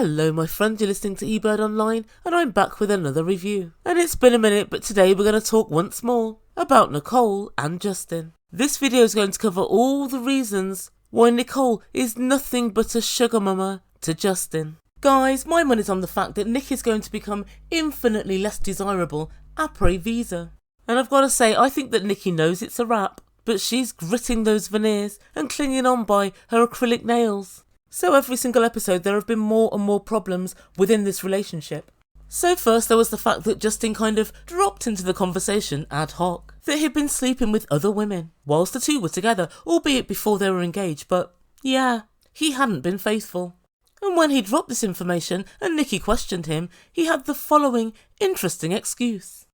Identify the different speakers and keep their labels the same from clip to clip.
Speaker 1: Hello my friend, you're listening to Ebird Online and I'm back with another review. And it's been a minute, but today we're going to talk once more about Nicole and Justin. This video is going to cover all the reasons why Nicole is nothing but a sugar mama to Justin. Guys, my money's on the fact that Nick is going to become infinitely less desirable après visa. And I've got to say, I think that Nikki knows it's a wrap, but she's gritting those veneers and clinging on by her acrylic nails. So every single episode there have been more and more problems within this relationship. So first there was the fact that Justin kind of dropped into the conversation ad hoc that he'd been sleeping with other women whilst the two were together, albeit before they were engaged, but yeah, he hadn't been faithful. And when he dropped this information and Nikki questioned him, he had the following interesting excuse.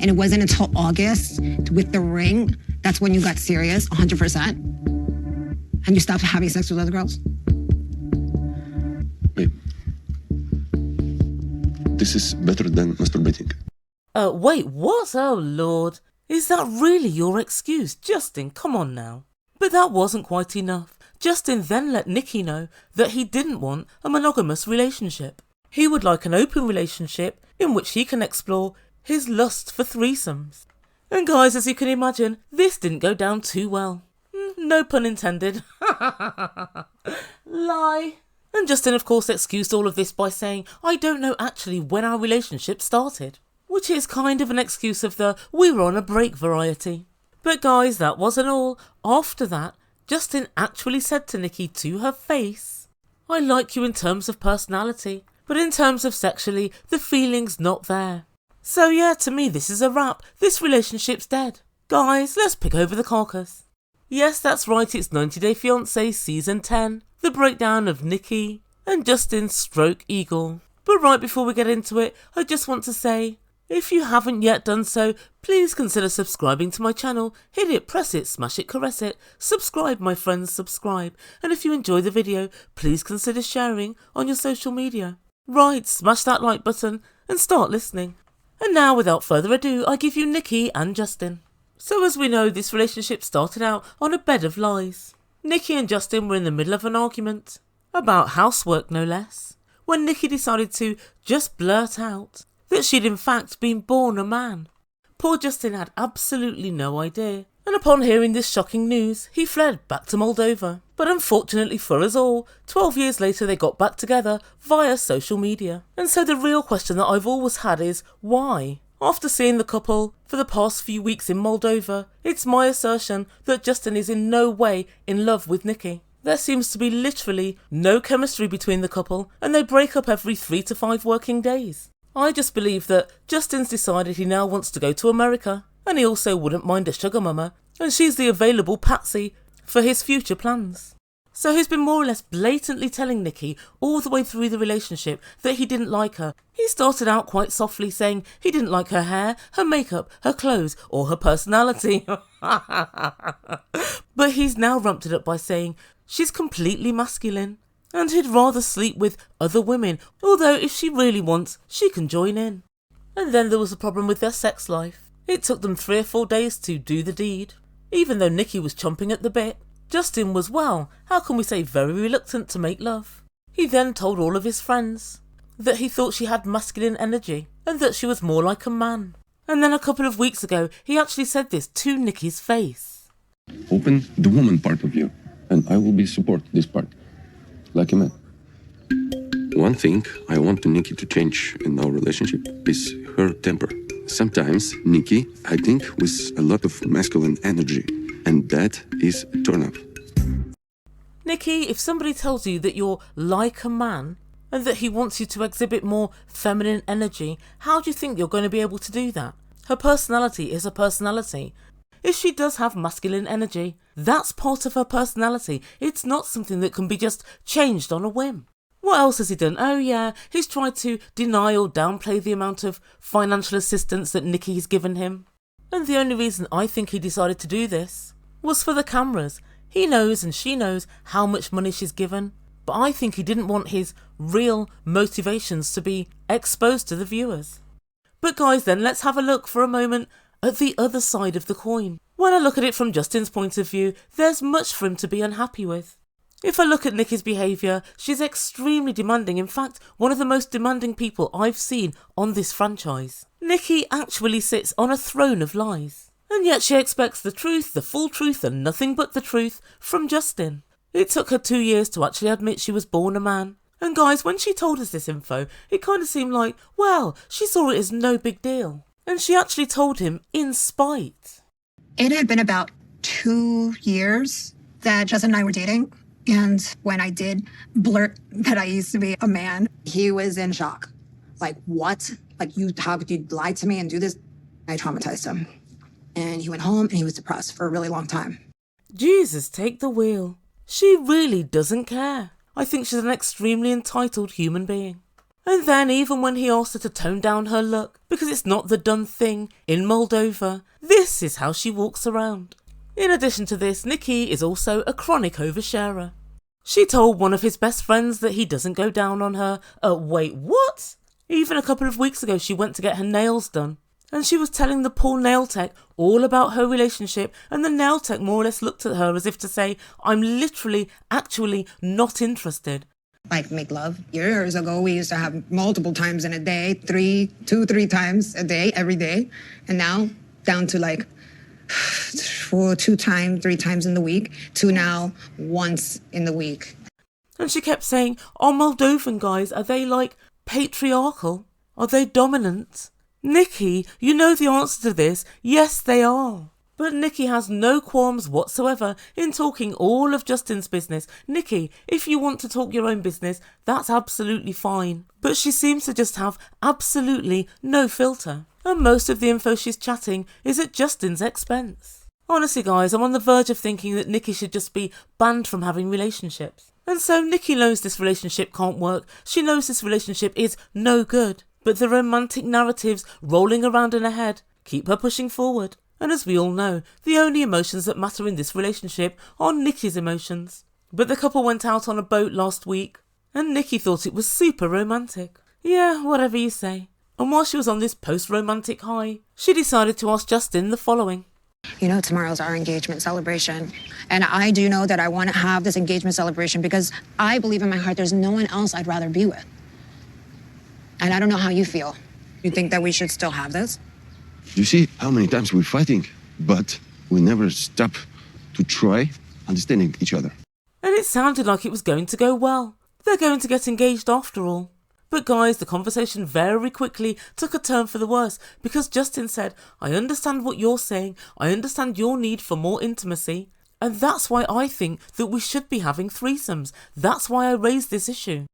Speaker 2: And it wasn't until August with the ring, that's when you got serious, 100%. And you stopped having sex with other girls?
Speaker 3: Babe, this is better than masturbating.
Speaker 1: Wait, what? Oh Lord. Is that really your excuse? Justin, come on now. But that wasn't quite enough. Justin then let Nikki know that he didn't want a monogamous relationship. He would like an open relationship in which he can explore his lust for threesomes. And guys, as you can imagine, this didn't go down too well. No pun intended. Lie. And Justin of course excused all of this by saying, I don't know actually when our relationship started. Which is kind of an excuse of the we were on a break variety. But guys, that wasn't all. After that, Justin actually said to Nikki to her face, I like you in terms of personality, but in terms of sexually, the feeling's not there. So yeah, to me this is a wrap. This relationship's dead. Guys, let's pick over the carcass. Yes, that's right, it's 90 Day Fiancé Season 10, the breakdown of Nikki and Justin stroke Igor. But right before we get into it, I just want to say, if you haven't yet done so, please consider subscribing to my channel. Hit it, press it, smash it, caress it. Subscribe my friends, subscribe. And if you enjoy the video, please consider sharing on your social media. Right, smash that like button and start listening. And now without further ado, I give you Nikki and Justin. So as we know, this relationship started out on a bed of lies. Nikki and Justin were in the middle of an argument, about housework no less, when Nikki decided to just blurt out that she'd in fact been born a man. Poor Justin had absolutely no idea, and upon hearing this shocking news, he fled back to Moldova. But unfortunately for us all, 12 years later they got back together via social media. And so the real question that I've always had is, why? After seeing the couple for the past few weeks in Moldova, it's my assertion that Justin is in no way in love with Nikki. There seems to be literally no chemistry between the couple and they break up every 3 to 5 working days. I just believe that Justin's decided he now wants to go to America and he also wouldn't mind a sugar mama and she's the available patsy for his future plans. So he's been more or less blatantly telling Nikki all the way through the relationship that he didn't like her. He started out quite softly saying he didn't like her hair, her makeup, her clothes or her personality. But he's now ramped it up by saying she's completely masculine and he'd rather sleep with other women, although if she really wants, she can join in. And then there was a problem with their sex life. It took them 3 or 4 days to do the deed. Even though Nikki was chomping at the bit, Justin was, well, how can we say, very reluctant to make love. He then told all of his friends that he thought she had masculine energy and that she was more like a man. And then a couple of weeks ago, he actually said this to Nikki's face.
Speaker 3: Open the woman part of you, and I will be support this part, like a man. One thing I want Nikki to change in our relationship is her temper. Sometimes Nikki, I think, with a lot of masculine energy. And that is a turn off.
Speaker 1: Nikki, if somebody tells you that you're like a man and that he wants you to exhibit more feminine energy, how do you think you're going to be able to do that? Her personality is a personality. If she does have masculine energy, that's part of her personality. It's not something that can be just changed on a whim. What else has he done? Oh yeah, he's tried to deny or downplay the amount of financial assistance that Nikki's given him. And the only reason I think he decided to do this was for the cameras. He knows and she knows how much money she's given, but I think he didn't want his real motivations to be exposed to the viewers. But guys, then let's have a look for a moment at the other side of the coin. When I look at it from Justin's point of view, there's much for him to be unhappy with. If I look at Nikki's behaviour, she's extremely demanding. In fact, one of the most demanding people I've seen on this franchise. Nikki actually sits on a throne of lies. And yet she expects the truth, the full truth and nothing but the truth from Justin. It took her 2 years to actually admit she was born a man. And guys, when she told us this info, it kind of seemed like, well, she saw it as no big deal. And she actually told him in spite.
Speaker 2: It had been about 2 years that Justin and I were dating. And when I did blurt that I used to be a man, he was in shock. Like, what? Like, how could you lie to me and do this? I traumatized him. And he went home and he was depressed for a really long time.
Speaker 1: Jesus, take the wheel. She really doesn't care. I think she's an extremely entitled human being. And then even when he asked her to tone down her look, because it's not the done thing in Moldova, this is how she walks around. In addition to this, Nikki is also a chronic oversharer. She told one of his best friends that he doesn't go down on her. Wait, what? Even a couple of weeks ago she went to get her nails done. And she was telling the poor nail tech all about her relationship, and the nail tech more or less looked at her as if to say, I'm literally, actually not interested.
Speaker 2: Like, make love. Years ago, we used to have multiple times in a day, 3 times a day, every day. And now, down to like 2 times, 3 times in the week, to now once in the week.
Speaker 1: And she kept saying, oh, Moldovan guys, are they like patriarchal? Are they dominant? Nikki, you know the answer to this. Yes, they are. But Nikki has no qualms whatsoever in talking all of Justin's business. Nikki, if you want to talk your own business, that's absolutely fine. But she seems to just have absolutely no filter. And most of the info she's chatting is at Justin's expense. Honestly guys, I'm on the verge of thinking that Nikki should just be banned from having relationships. And so Nikki knows this relationship can't work. She knows this relationship is no good. But the romantic narratives rolling around in her head keep her pushing forward. And as we all know, the only emotions that matter in this relationship are Nikki's emotions. But the couple went out on a boat last week, and Nikki thought it was super romantic. Yeah, whatever you say. And while she was on this post-romantic high, she decided to ask Justin the following.
Speaker 2: You know, tomorrow's our engagement celebration. And I do know that I want to have this engagement celebration because I believe in my heart there's no one else I'd rather be with. And I don't know how you feel. You think that we should still have this?
Speaker 3: You see how many times we're fighting, but we never stop to try understanding each other.
Speaker 1: And it sounded like it was going to go well. They're going to get engaged after all. But guys, the conversation very quickly took a turn for the worse because Justin said, I understand what you're saying. I understand your need for more intimacy. And that's why I think that we should be having threesomes. That's why I raised this issue.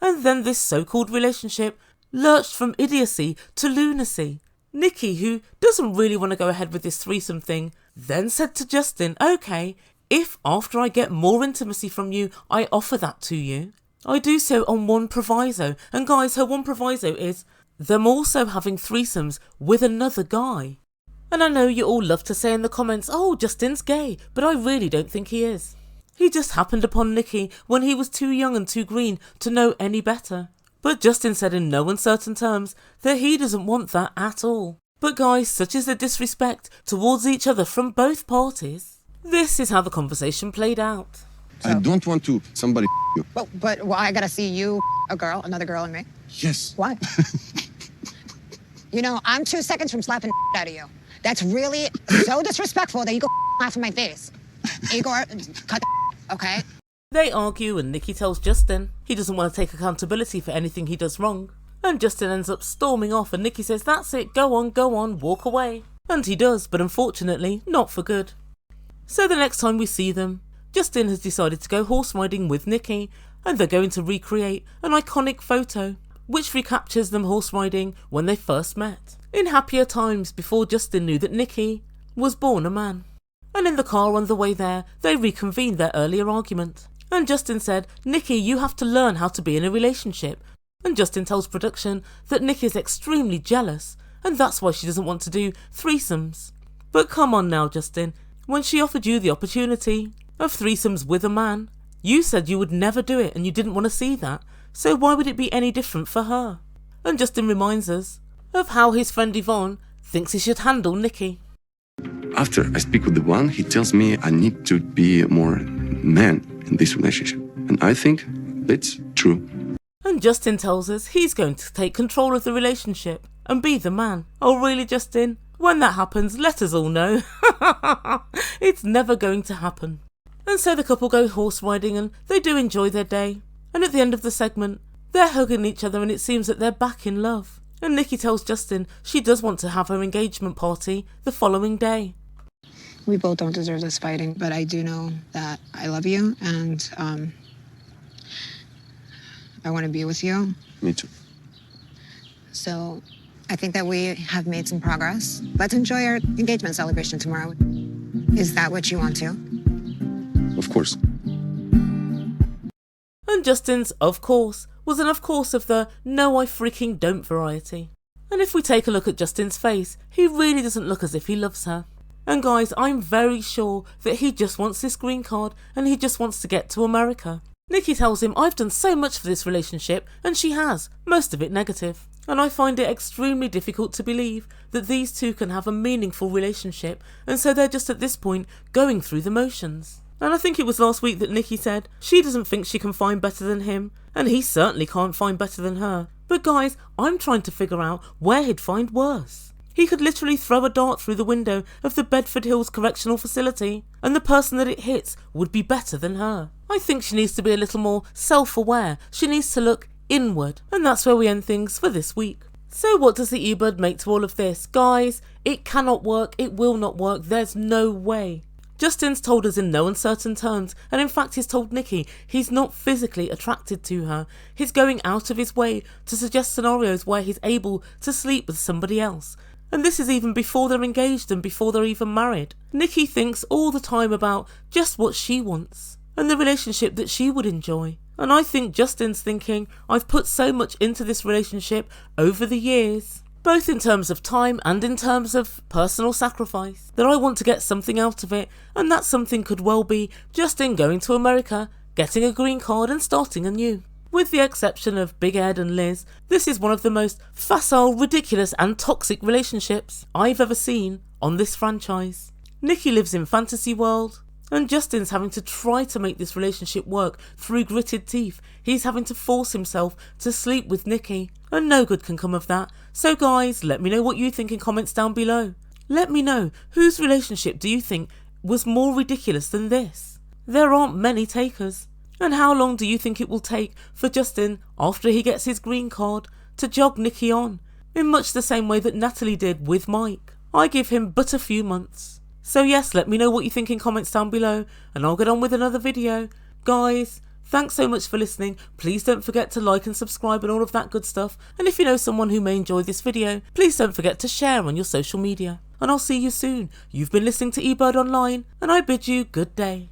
Speaker 1: And then this so-called relationship lurched from idiocy to lunacy. Nikki, who doesn't really want to go ahead with this threesome thing, then said to Justin, okay, if after I get more intimacy from you, I offer that to you, I do so on one proviso. And guys, her one proviso is them also having threesomes with another guy. And I know you all love to say in the comments, oh, Justin's gay, but I really don't think he is. He just happened upon Nikki when he was too young and too green to know any better. But Justin said in no uncertain terms that he doesn't want that at all. But guys, such is the disrespect towards each other from both parties. This is how the conversation played out.
Speaker 3: I don't want to somebody you.
Speaker 2: But I gotta see you, a girl, another girl, and me?
Speaker 3: Yes.
Speaker 2: Why? You know, I'm 2 seconds from slapping out of you. That's really so disrespectful that you go laugh in my face. Igor, cut okay?
Speaker 1: They argue and Nikki tells Justin he doesn't want to take accountability for anything he does wrong. And Justin ends up storming off and Nikki says, that's it, go on, walk away. And he does, but unfortunately, not for good. So the next time we see them, Justin has decided to go horse riding with Nikki, and they're going to recreate an iconic photo, which recaptures them horse riding when they first met, in happier times before Justin knew that Nikki was born a man. And in the car on the way there, they reconvened their earlier argument. And Justin said, Nikki, you have to learn how to be in a relationship. And Justin tells production that Nikki is extremely jealous, and that's why she doesn't want to do threesomes. But come on now, Justin, when she offered you the opportunity of threesomes with a man, you said you would never do it and you didn't want to see that, so why would it be any different for her? And Justin reminds us of how his friend Yvonne thinks he should handle Nikki.
Speaker 3: After I speak with the one, he tells me I need to be more man. in this relationship. And I think that's true.
Speaker 1: And Justin tells us he's going to take control of the relationship and be the man. Oh really, Justin? When that happens, let us all know. It's never going to happen. And so the couple go horse riding and they do enjoy their day. And at the end of the segment, they're hugging each other and it seems that they're back in love. And Nikki tells Justin she does want to have her engagement party the following day.
Speaker 2: We both don't deserve this fighting, but I do know that I love you and I want to be with you.
Speaker 3: Me too.
Speaker 2: So I think that we have made some progress. Let's enjoy our engagement celebration tomorrow. Is that what you want to?
Speaker 3: Of course.
Speaker 1: And Justin's of course was an of course of the no I freaking don't variety. And if we take a look at Justin's face, he really doesn't look as if he loves her. And guys, I'm very sure that he just wants this green card and he just wants to get to America. Nikki tells him I've done so much for this relationship, and she has, most of it negative. And I find it extremely difficult to believe that these two can have a meaningful relationship, and so they're just at this point going through the motions. And I think it was last week that Nikki said she doesn't think she can find better than him, and he certainly can't find better than her. But guys, I'm trying to figure out where he'd find worse. He could literally throw a dart through the window of the Bedford Hills Correctional Facility, and the person that it hits would be better than her. I think she needs to be a little more self-aware. She needs to look inward. And that's where we end things for this week. So what does the Ebird make to all of this? Guys, it cannot work. It will not work. There's no way. Justin's told us in no uncertain terms, and in fact he's told Nikki he's not physically attracted to her. He's going out of his way to suggest scenarios where he's able to sleep with somebody else. And this is even before they're engaged and before they're even married. Nikki thinks all the time about just what she wants and the relationship that she would enjoy. And I think Justin's thinking, I've put so much into this relationship over the years, both in terms of time and in terms of personal sacrifice, that I want to get something out of it, and that something could well be Justin going to America, getting a green card and starting anew. With the exception of Big Ed and Liz, this is one of the most facile, ridiculous and toxic relationships I've ever seen on this franchise. Nikki lives in fantasy world, and Justin's having to try to make this relationship work through gritted teeth. He's having to force himself to sleep with Nikki, and no good can come of that. So guys, let me know what you think in comments down below. Let me know, whose relationship do you think was more ridiculous than this? There aren't many takers. And how long do you think it will take for Justin, after he gets his green card, to jog Nikki on, in much the same way that Natalie did with Mike? I give him but a few months. So yes, let me know what you think in comments down below, and I'll get on with another video. Guys, thanks so much for listening. Please don't forget to like and subscribe and all of that good stuff. And if you know someone who may enjoy this video, please don't forget to share on your social media. And I'll see you soon. You've been listening to Ebird Online, and I bid you good day.